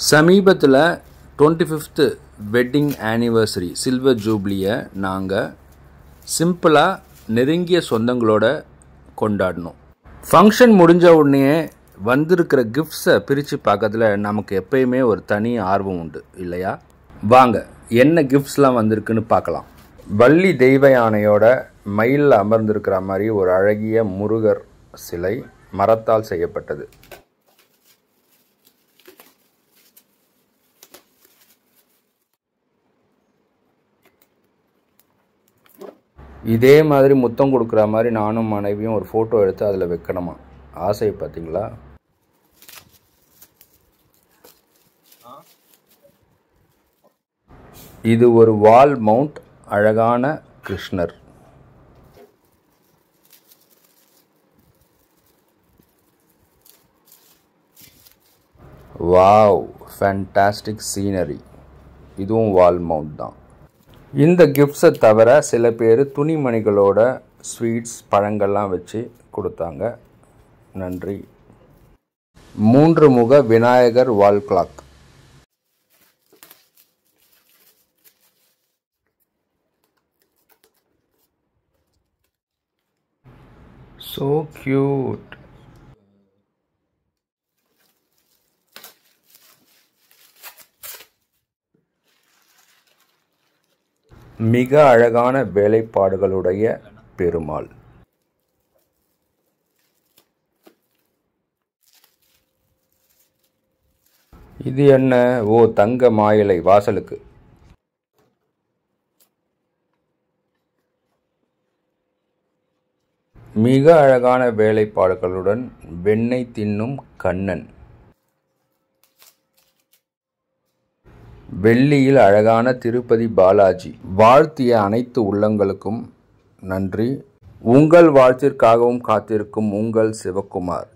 சமீபத்தில் 25th wedding anniversary silver ஜூப்ளியை நாங்கள் சிம்பிளாக நெருங்கிய சொந்தங்களோட கொண்டாடினோம். ஃபங்க்ஷன் முடிஞ்ச உடனே வந்திருக்கிற கிஃப்ட்ஸை பிரித்து பார்க்கறதுல நமக்கு எப்பயுமே ஒரு தனி ஆர்வம் உண்டு இல்லையா? வாங்க என்ன கிஃப்ட்ஸ்லாம் வந்திருக்குன்னு பார்க்கலாம். வள்ளி தெய்வ யானையோட மயிலில் அமர்ந்திருக்கிற மாதிரி ஒரு அழகிய முருகர் சிலை மரத்தால் செய்யப்பட்டது. இதே மாதிரி முத்தம் கொடுக்குற மாதிரி நானும் மனைவியும் ஒரு ஃபோட்டோ எடுத்து அதில் வைக்கணுமா? ஆசை பார்த்தீங்களா? இது ஒரு வால் மவுண்ட் அழகான கிருஷ்ணர். Wow, fantastic scenery. இதுவும் வால் மவுண்ட் தான். இந்த கிஃப்ட்ஸை தவிர சில பேர் துணிமணிகளோட ஸ்வீட்ஸ் பழங்கள்லாம் வச்சு கொடுத்தாங்க. நன்றி. 3 முக Vinayagar wall clock. So cute. மிக அழகான வேலைப்பாடுகளுடைய பெருமாள். இது என்ன? ஓ, தங்க மாயிலை வாசலுக்கு. மிக அழகான வேலைப்பாடுகளுடன் வெண்ணெய் தின்னும் கண்ணன். வெள்ளியில் அழகான திருப்பதி பாலாஜி. வாழ்த்திய அனைத்து உள்ளங்களுக்கும் நன்றி. உங்கள் வாழ்த்திற்காகவும் காத்திருக்கும் உங்கள் சிவகுமார்.